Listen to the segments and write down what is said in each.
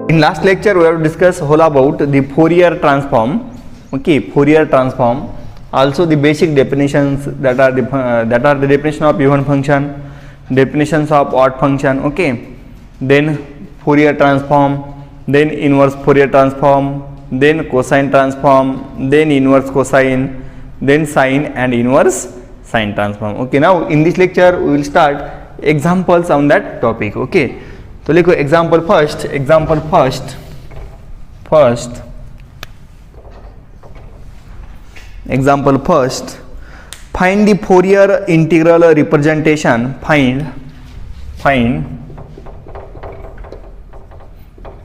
In last lecture we have discussed whole about the Fourier transform. Okay, Fourier transform. Also the basic definitions that are the definition of even function, definitions of odd function. Okay, then Fourier transform, then inverse Fourier transform, then cosine transform, then inverse cosine, then sine and inverse sine transform. Okay, now in this lecture we will start examples on that topic. Okay, तो लिखो example first. Find the Fourier integral representation. Find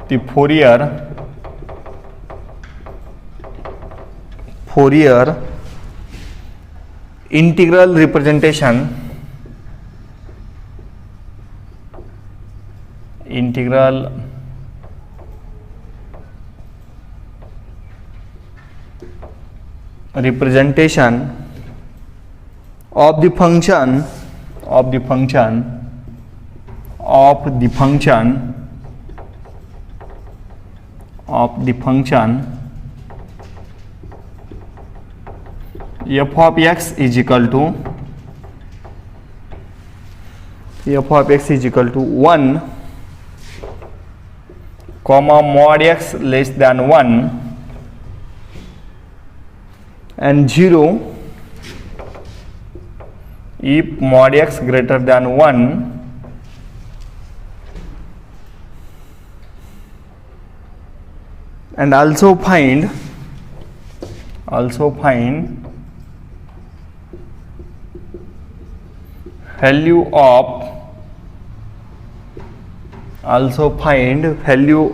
the Fourier integral representation of the function f of x is equal to 1 comma mod x less than 1 and 0 if mod x greater than 1 and also find value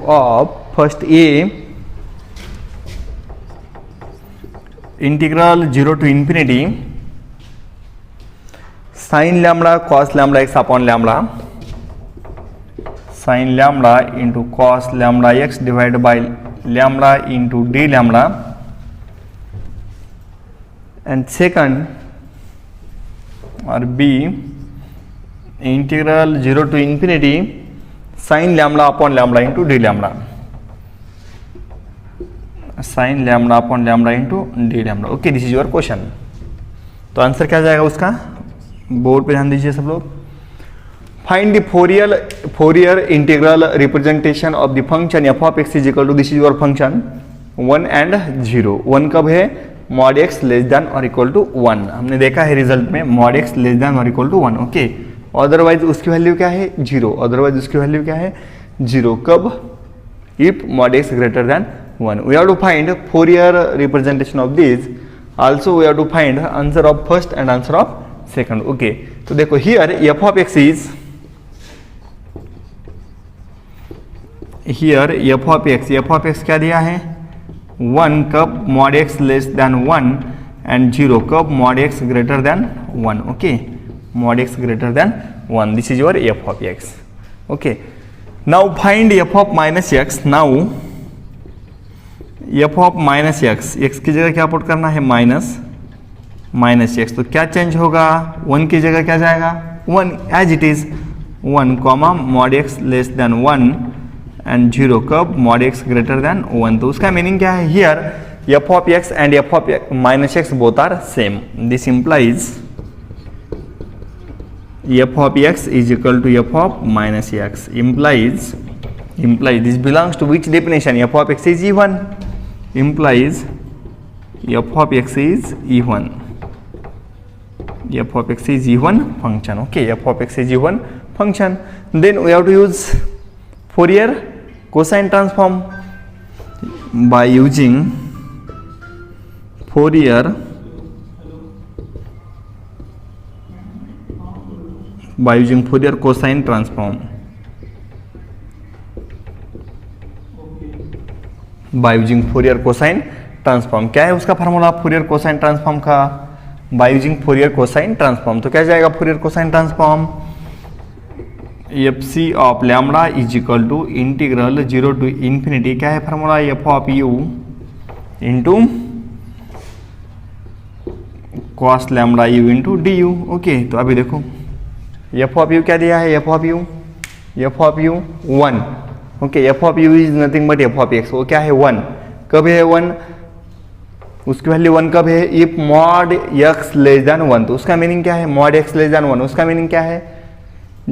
of first a integral 0 to infinity sin lambda cos lambda x upon lambda, sin lambda into cos lambda x divided by lambda into d lambda, and second or b integral 0 to infinity sin lambda upon lambda into d lambda, sin lambda upon lambda into d lambda. Okay, this is your question. तो answer क्या जाएगा उसका, board पे ध्यान दीजिए सब लोग. Find the Fourier integral representation of the function f of x is equal to, this is your function 1 and 0. 1 कब है, mod x लेस देन और इक्वल टू 1. हमने देखा है रिजल्ट में mod x लेस देन और इक्वल टू 1. ओके, अदरवाइज उसकी value क्या है, 0. अदरवाइज उसकी वैल्यू क्या है, 0. कब, if mod x greater than 1. We have to find Fourier representation of this. Also we have to find answer of first and answer of second. Okay, तो देखो here f of x is, here f of x क्या दिया है, 1 कब mod x less than 1 and 0 कब mod x greater than 1. Okay, mod x greater than 1. This is your f of x. Okay, now find f of minus x. Now f of minus x, x की जगह क्या put करना है, minus x. तो क्या change होगा, 1 की जगह क्या जाएगा, 1 as it is, 1 comma mod x less than 1 and 0 कब mod x ग्रेटर देन 1. तो उसका मीनिंग क्या है, here f of x and f of minus x both are same. This implies f of x is equal to f of minus x. Implies this belongs to which definition, f of x is even, implies f of x is even, f of x is even function. Okay, f of x is even function. Then we have to use Fourier cosine transform by using Fourier cosine transform. By using Fourier cosine transform, क्या है उसका formula Fourier cosine transform का, by using Fourier cosine transform. तो क्या जाएगा Fourier cosine transform, fc of lambda is equal to integral 0 to infinity, क्या है formula, f of u into cos lambda u into du. Okay, तो अभी देखो f of u क्या दिया है, f of u 1 okay, F of you is nothing but f of x, वो क्या है 1, कब है 1, उसकी वैल्यू 1 कब है, if mod X less than 1, तो उसका मीनिंग क्या है, मॉड एक्स लेस देन 1, उसका मीनिंग क्या है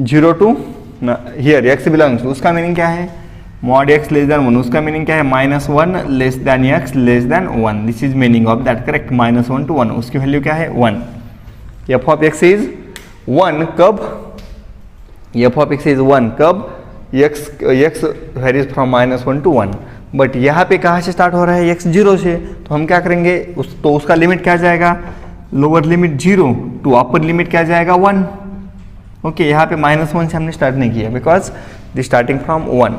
0 टू हियर एक्स बिलोंग्स, उसका मीनिंग क्या है मॉड एक्स लेस देन 1, उसका मीनिंग क्या है -1 less than X less than 1, this is meaning of that, correct, -1 to 1, उसकी वैल्यू क्या है 1, एफ ऑफ एक्स इज 1 कब, एफ ऑफ एक्स इज 1 कब, x varies from -1 to 1, but यहाँ पे कहाँ से स्टार्ट हो रहा है, x 0 से, तो हम क्या करेंगे तो उसका लिमिट क्या जाएगा, lower limit 0 to upper limit क्या जाएगा 1, ओके, यहाँ पे -1 से हमने स्टार्ट नहीं किया बिकॉज द स्टार्टिंग फ्रॉम 1,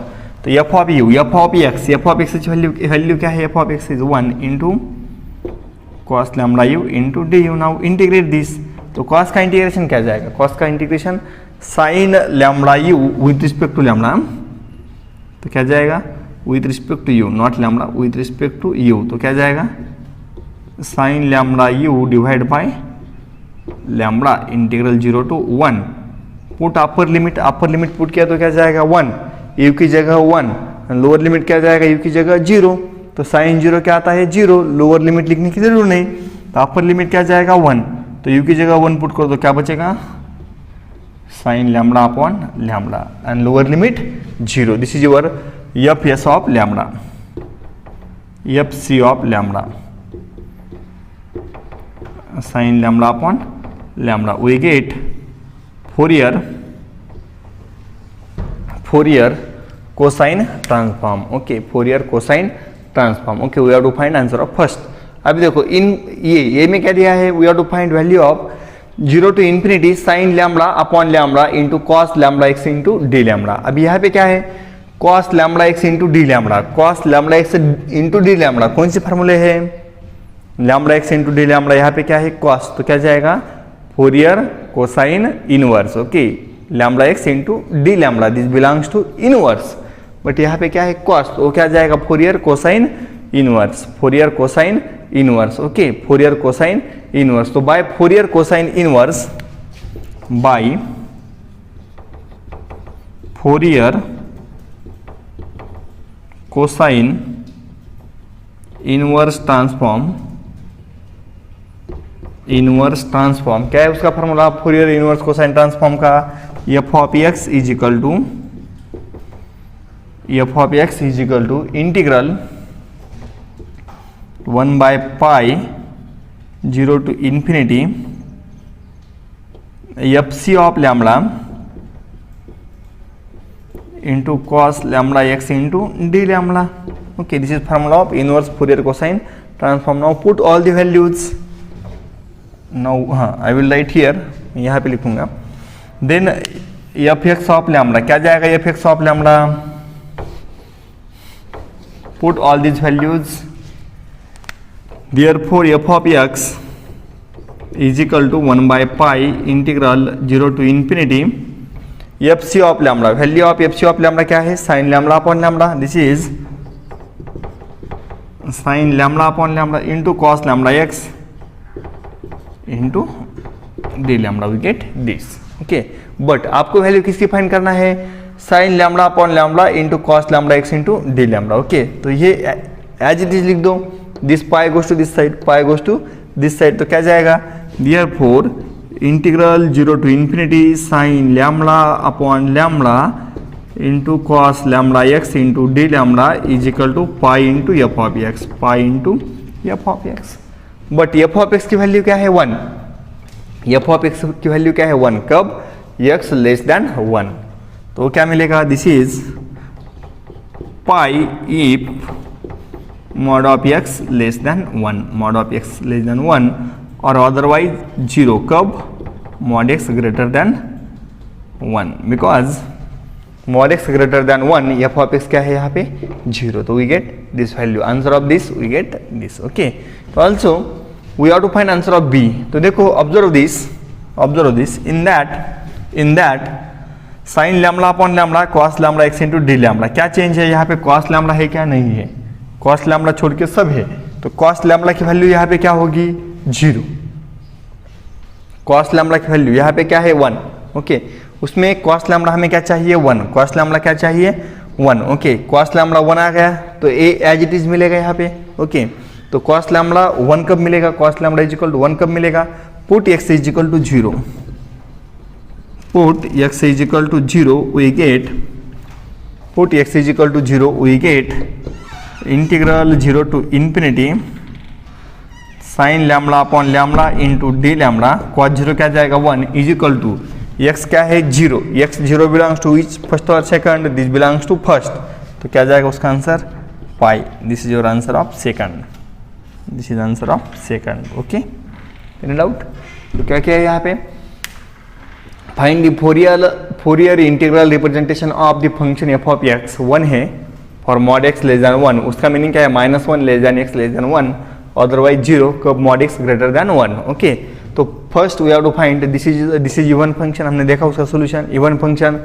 तो F of u, f of x की वैल्यू क्या है, F of x is 1 into cos lambda u into D u, now integrate this, तो कॉस का इंटीग्रेशन क्या जाएगा, कॉस का integration sine lambda u with respect to lambda, तो क्या जाएगा with respect to u, not lambda, with respect to u, तो क्या जाएगा sine lambda u divide by lambda integral 0 to 1, put upper limit put किया तो क्या जाएगा 1, यू की जगह 1, लोअर लिमिट क्या जाएगा यू की जगह 0, तो साइन 0 क्या आता है 0, लोअर लिमिट लिखने की जरूर नहीं, तो अपर लिमिट क्या जाएगा 1, तो यू की जगह 1 पुट करो तो क्या बचेगा sine lambda upon lambda and lower limit 0, this is your F S of lambda, F C of lambda, sine lambda upon lambda, we get Fourier cosine transform, okay, Fourier cosine transform, okay, we have to find answer of first. अभी देखो इन ये में क्या दिया है, we have to find value of 0 to infinity sine lambda upon lambda into cos lambda x into d lambda, अभी यहाँ पे क्या है cos lambda x into d lambda, cos lambda x into d lambda कौन से फार्मूले है, lambda x into d lambda, यहाँ पे क्या है कॉस, तो क्या जाएगा Fourier cosine inverse, okay, lambda x into d lambda, this belongs to inverse, but यहाँ पे क्या है कॉस, तो क्या जाएगा Fourier cosine inverse, Fourier cosine inverse, okay, Fourier cosine inverse, तो bye Fourier cosine inverse, by Fourier cosine inverse transform क्या है उसका formula, Fourier inverse cosine transform का, F of x is equal to integral 1 by pi 0 to infinity fc of lambda into cos lambda x into d lambda, okay, this is formula of inverse Fourier cosine transform. Now put all the values, now I will write here, यहाँ पे लिखूंगा, then fx of lambda क्या जाएगा, fx of lambda, put all these values, therefore f of x is equal to 1 by pi integral 0 to infinity fc of lambda, value of fc of lambda क्या है sin lambda upon lambda, this is sin lambda upon lambda into cos lambda x into d lambda, we get this, okay, but आपको value किसकी find करना है, sin lambda upon lambda into cos lambda x into d lambda, okay, तो ये as it is लिख दो, this pi goes to this side, pi goes to this side, तो क्या जाएगा therefore integral 0 to infinity sin lambda upon lambda into cos lambda x into d lambda is equal to pi into f of x, pi into f of x, but f of x की value क्या है 1, f of x की value क्या है 1, कब x less than 1, तो क्या मिलेगा, this is pi if mod of x less than 1, mod of x less than 1 और otherwise 0, कब mod x greater than 1, because mod x greater than 1 f of x क्या है यहाँ पे 0, तो we get this value, answer of this we get this, okay, तो also we have to find answer of b, तो देखो observe this in that sin lambda upon lambda cos lambda x into d lambda, क्या change है यहाँ पे, cos lambda है क्या नहीं है, cos लैम्डा छोड़ के सब है, तो cos लैम्डा की वैल्यू यहाँ पे क्या होगी 0, cos लैम्डा की वैल्यू यहाँ पे क्या है 1, ओके, उसमें cos लैम्डा हमें क्या चाहिए 1, cos लैम्डा क्या चाहिए 1, ओके। कॉस लैम्बडा 1 आ गया तो ए एज इट इज मिलेगा यहाँ पे, ओके। तो कॉस लैम्बडा 1 कब मिलेगा, cos lambda is equal to 1 कब मिलेगा, put x is equal to 0, put x is equal to 0 we get, put x is equal to 0 we get integral 0 to infinity sine lambda upon lambda into D lambda, cos 0 क्या जाएगा 1 is equal to x क्या है 0, X 0 belongs to which, first और second, this belongs to first, तो क्या जाएगा उसका answer pi, this is your answer of second, this is answer of second, okay. Any doubt? तो क्या क्या है यहाँ पे, find the Fourier integral representation of the function F of X, 1 है for mod X less than 1, उसका meaning क्या है -1 less than X less than 1, otherwise 0 कब mod X greater than 1, okay. तो first we have to find this is even function, हमने देखा उसका solution, even function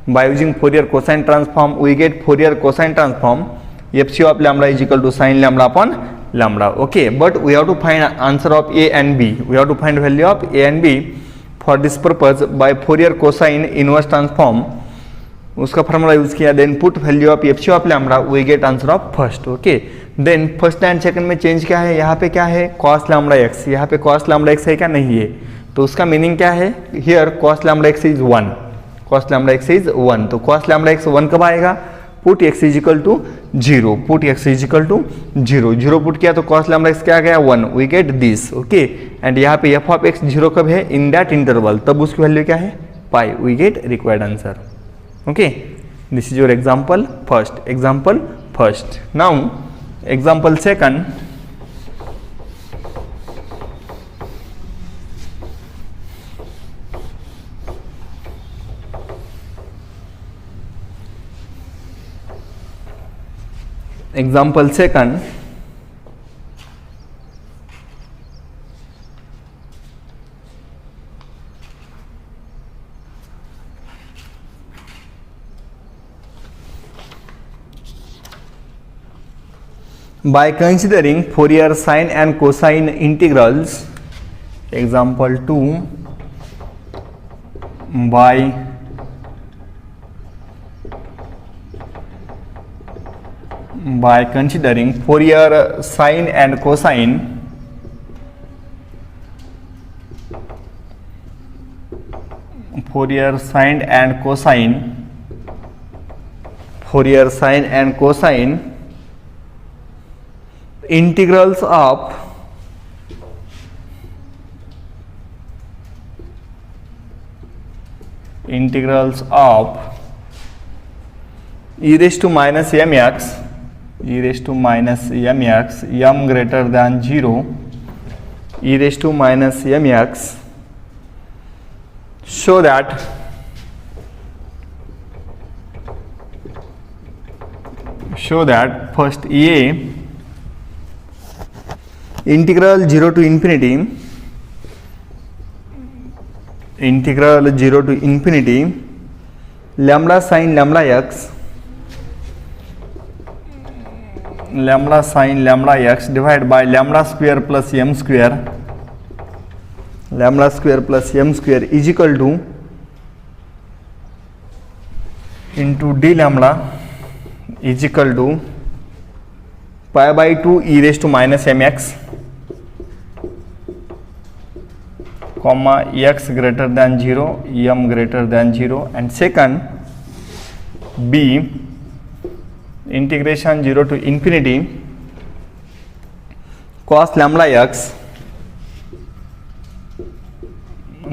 by using Fourier cosine transform we get Fourier cosine transform FC of lambda is equal to sine lambda upon lambda, okay. But we have to find answer of A and B, we have to find value of A and B, for this purpose bye Fourier cosine inverse transform, उसका formula use किया, then put value of FC of lambda we get answer of first, okay. Then first and second में change क्या है, यहाँ पे क्या है cos lambda x, यहाँ पे कॉस लैम्बडा एक्स है क्या, नहीं है, तो उसका मीनिंग क्या है, here cos lambda x is 1, cos lambda x is 1, तो कॉस लैम्बडा एक्स 1 कब आएगा, put x is equal to 0, put x is equal to 0, 0 put किया तो कॉस लैम्बडा एक्स क्या आ गया 1, we get this, okay. And यहाँ पे एफ ऑफ एक्स 0 कब है, इन दैट इंटरवल, तब उसकी वैल्यू क्या है pi, we get required answer, okay. This is your example first, example first. Now example second, example second, by considering Fourier sine and cosine integrals, example 2, by considering Fourier sine and cosine, Fourier sine and cosine, Fourier sine and cosine integrals of e raised to minus mx, e raised to minus mx, m greater than 0, e raised to minus mx, so that first a integral 0 to infinity, integral 0 to infinity lambda sin lambda x, lambda sin lambda x divided by lambda square plus m square, lambda square plus m square is equal to into d lambda is equal to pi by 2 e raised to minus mx, comma x greater than 0, m greater than 0, and second b integration 0 to infinity cos lambda x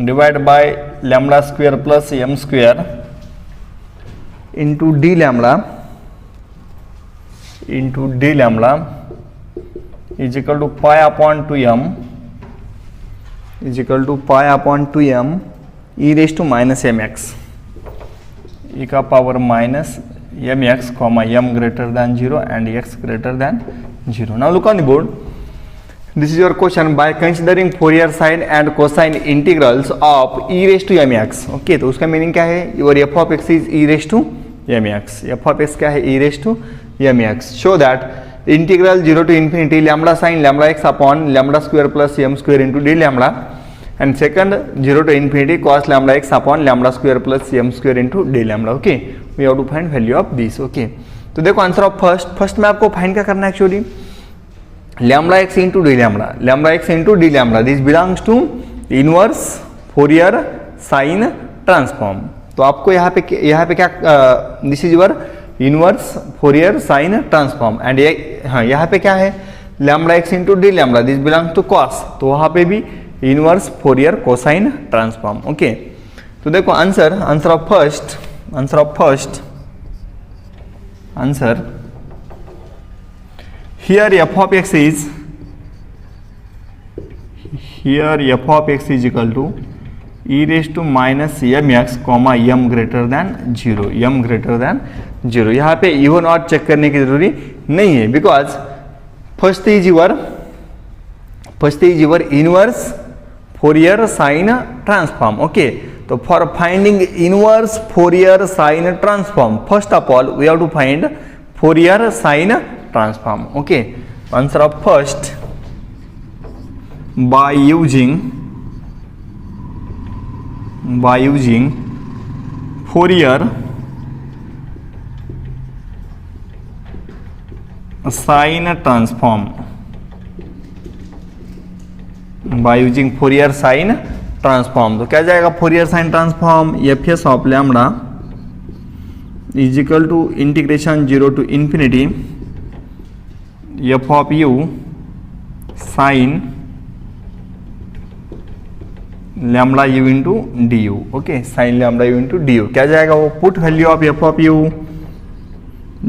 divided by lambda square plus m square into d lambda is equal to pi upon 2m is equal to pi upon 2m e raised to minus mx, e का power minus mx comma m greater than 0 and x greater than 0. Now look on the board. This is your question. By considering Fourier sine and cosine integrals of e raised to mx, okay, तो उसका meaning क्या है, your f of x is e raised to mx, f of x क्या है e raised to mx, show that integral 0 to infinity lambda sin lambda x upon lambda square plus m square into d lambda, and second 0 to infinity cos lambda x upon lambda square plus m square into d lambda, okay. We have to find value of this. Okay, तो देखो answer of first में आपको find क्या करना है actually, lambda x into D lambda, lambda x into D lambda, this belongs to inverse Fourier sine transform. तो आपको यहाँ पे क्या, this is your inverse Fourier sine transform and ये हाँ यहाँ पे क्या है, lambda x into D lambda, this belongs to cos, तो वहाँ पे भी inverse Fourier cosine transform. Okay, तो देखो answer of first answer here f of x is equal to e raised to minus mx comma m greater than 0, यहाँ पे even और check करने की जरूरी नहीं है, because first is your inverse Fourier sine transform. Okay, तो for finding inverse Fourier sine transform, first of all we have to find Fourier sine transform. Okay, answer of first by using Fourier sine transform, तो क्या जाएगा Fourier sine transform, F S of lambda is equal to integration 0 to infinity F of U sine lambda you into D U. Okay, sine lambda you into D U, क्या जाएगा वो, put value of F of U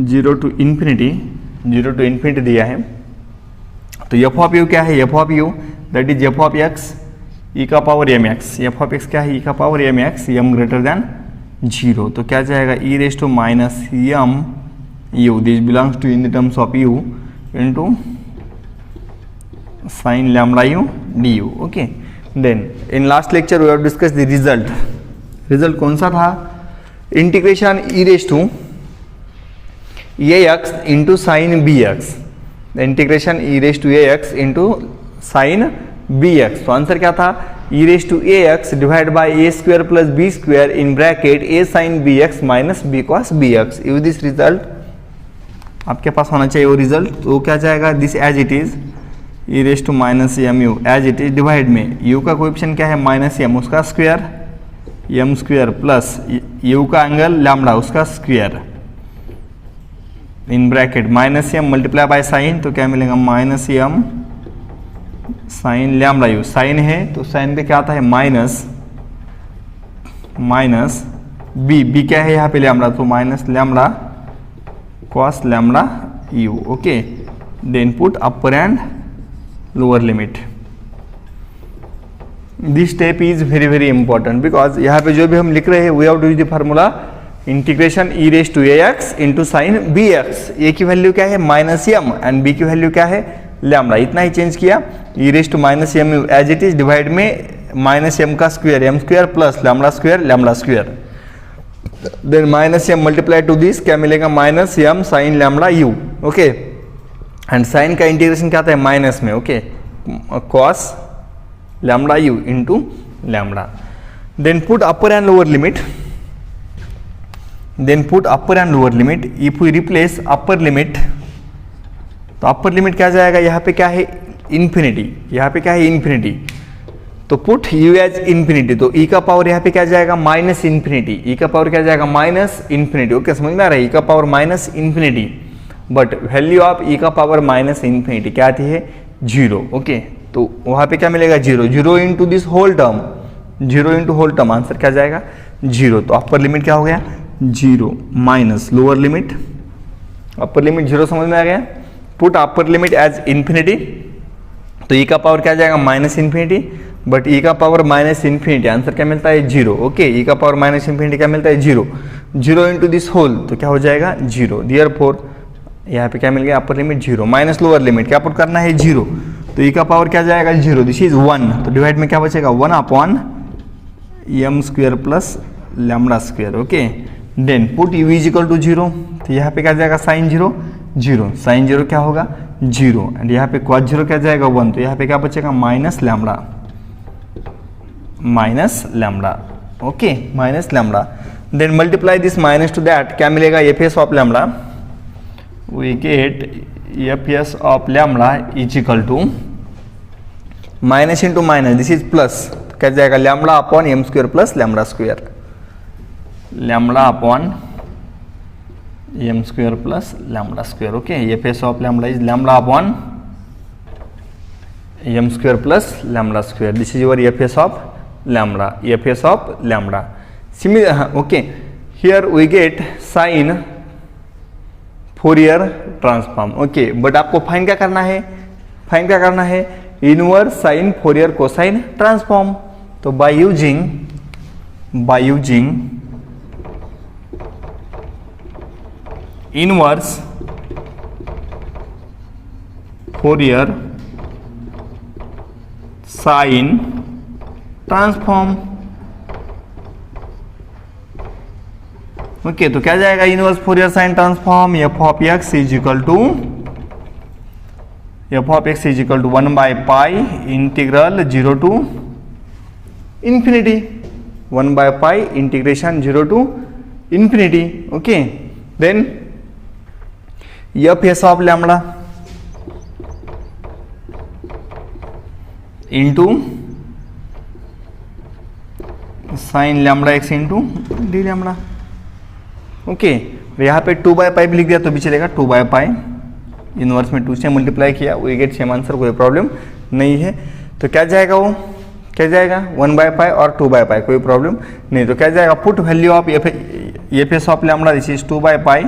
0 to infinity दिया है, तो F of U क्या है, F of U that is F of X E का power M X, F of x क्या है, ई का power M x, M greater than 0, तो क्या जाएगा E raise to minus M U, this belongs to in the terms of U into sine lambda U D U. Okay, then in last lecture we have discuss the result कौन सा था, integration E raise to A X into sine B X, integration E raise to A X into sine B X, तो answer क्या था, E raise to A X divide by A square plus B square in bracket A sine B X minus B cos B X. You this result आपके पास होना चाहिए वो result, तो क्या जाएगा, this as it is e raise to minus M u as it is divide में u का कोएफिशिएंट क्या है माइनस एम, उसका square m square plus u का एंगल लैम्बडा उसका square in bracket minus m multiply by sine, तो क्या मिलेगा minus m sine lambda u, sine है तो साइन पे क्या आता है माइनस बी क्या है यहाँ पे लैम्बडा, तो minus lambda cos lambda you. Okay, then put upper and lower limit, this step is very important, because यहाँ पे जो भी हम लिख रहे हैं we have to use the formula integration E raise to A X into sine B X, A की value क्या है माइनस एम एंड बी की वैल्यू क्या है लैम्बडा, इतना ही चेंज किया, E raise to minus M u as it is divide में माइनस एम का square m square plus lambda square, then minus m multiply to this, क्या मिलेगा minus m sine lambda you. Okay, and sine का integration क्या आता है minus में, okay, cos lambda you into lambda, then put upper and lower limit, if we replace upper limit, तो upper limit क्या जाएगा, यहाँ पे क्या है इन्फिनिटी, तो पुट u एज इन्फिनिटी, तो e का पावर यहाँ पे क्या जाएगा माइनस इन्फिनिटी, e का पावर क्या जाएगा माइनस इन्फिनिटी। ओके, समझ में आ रहा है, e का power minus infinity, but value of e का पावर माइनस इन्फिनिटी क्या आती है 0। ओके, तो वहाँ पे क्या मिलेगा 0 into this whole term, answer क्या जाएगा 0, तो अपर लिमिट क्या हो गया 0 minus lower limit, upper limit 0 समझ में आ गया, put upper limit as infinity, तो e का पावर क्या जाएगा माइनस इन्फिनिटी, बट e का पावर माइनस इन्फिनिटी, आंसर क्या मिलता है 0। ओके, e का पावर माइनस इन्फिनिटी क्या मिलता है 0 इंटू दिस होल, तो क्या हो जाएगा 0, देयरफॉर यहाँ पे क्या मिल गया अपर लिमिट 0 माइनस लोअर लिमिट क्या पुट करना है 0, तो e का पावर क्या जाएगा 0, दिस इज 1, तो डिवाइड में क्या बचेगा 1 upon M square plus lambda square. Okay, then put u is equal to 0, तो यहाँ पे क्या जाएगा साइन 0 साइन 0 क्या होगा 0, एंड यहाँ पे कॉस 0 क्या जाएगा 1, तो यहाँ पे क्या बचेगा minus lambda. Okay, minus lambda, then multiply this minus to that, क्या मिलेगा, F S of lambda, we get F S of lambda is equal to minus into minus, this is plus, क्या जाएगा lambda upon M square plus lambda square, lambda upon M square plus lambda square. Okay, F S of lambda is lambda upon M square plus lambda square. This is your F S of lambda, fs of lambda. Similar, okay, here we get sin Fourier transform. Okay, but आपको fine क्या करना है, fine क्या करना है, inverse sine Fourier cosine transform. तो by using inverse Fourier sine transform. Okay, तो क्या जाएगा inverse Fourier sine transform, F of x is equal to 1 by pi integral 0 to infinity, 1 by pi integration 0 to infinity. Okay, then F S of lambda into sine lambda x into D lambda. Okay, यहाँ पे 2 by पाई भी लिख दिया तो भी चलेगा, 2 by pi, inverse में 2 से मल्टीप्लाई किया, वो गेट सेम आंसर, कोई प्रॉब्लम नहीं है. तो क्या जाएगा, वो क्या जाएगा 1 बाय पाई और 2 बाय पाई, कोई प्रॉब्लम नहीं. तो क्या जाएगा, put value of F S of lambda, this is 2 by pi,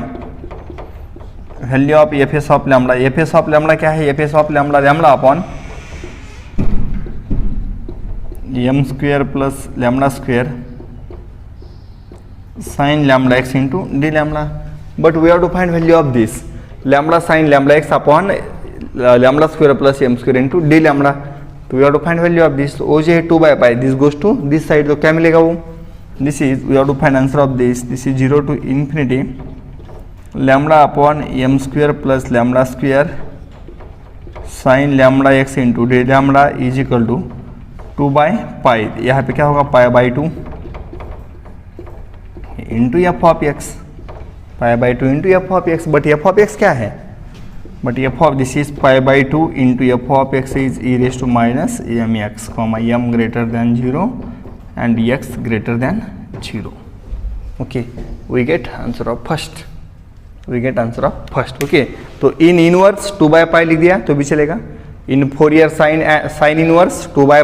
value of F S of lambda, F S of lambda क्या है, F S of lambda lambda upon M square plus lambda square sine lambda x into D lambda. But we have to find value of this lambda sine lambda x upon lambda square plus m square into D lambda. तो we have to find value of this. ओ जो है 2 by pi, this goes to this side, तो क्या मिलेगा वो, this is we have to find answer of this, this is 0 to infinity lambda upon M square plus lambda square sine lambda x into D lambda is equal to 2 by pi. यहाँ पे क्या होगा, pi by 2 into F of X, pi by 2 into F of x. But f of x क्या है, but f of this is pi by 2 into F of x is e raise to minus m x, M greater than 0 and x greater than 0. Okay, we get answer of first, we get answer of first. Okay, तो in inverse 2 by पाई लिख दिया तो भी चलेगा. In Fourier sine inverse 2 by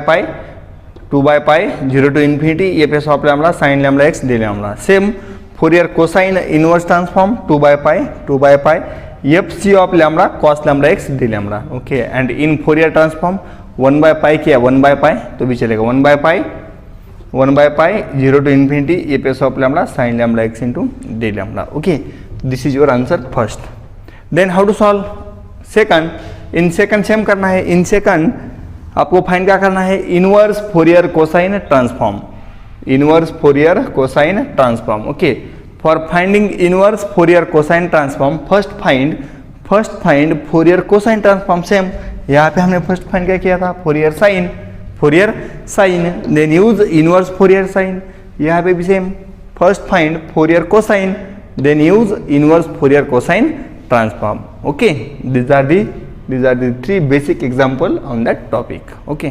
pi 0 to infinity F S of lambda sine lambda X D lambda. Same Fourier cosine inverse transform 2 by pi F C of lambda cos lambda X D lambda. Okay, and in Fourier transform 1 by pi किया, 1 by pi तो भी चलेगा, 1 by pi 0 to infinity F S of lambda sine lambda x into D lambda. Okay, this is your answer first. Then how to solve second. In second same करना है. In second आपको find क्या करना है, inverse Fourier cosine transform, inverse Fourier cosine transform. Okay, for finding inverse Fourier cosine transform first find Fourier cosine transform. Same यहाँ पे हमने first find क्या किया था, Fourier sine, then use inverse Fourier sine. यहाँ पे भी same, first find Fourier cosine, then use inverse Fourier cosine transform. Okay, these are the 3 basic example on that topic. Okay.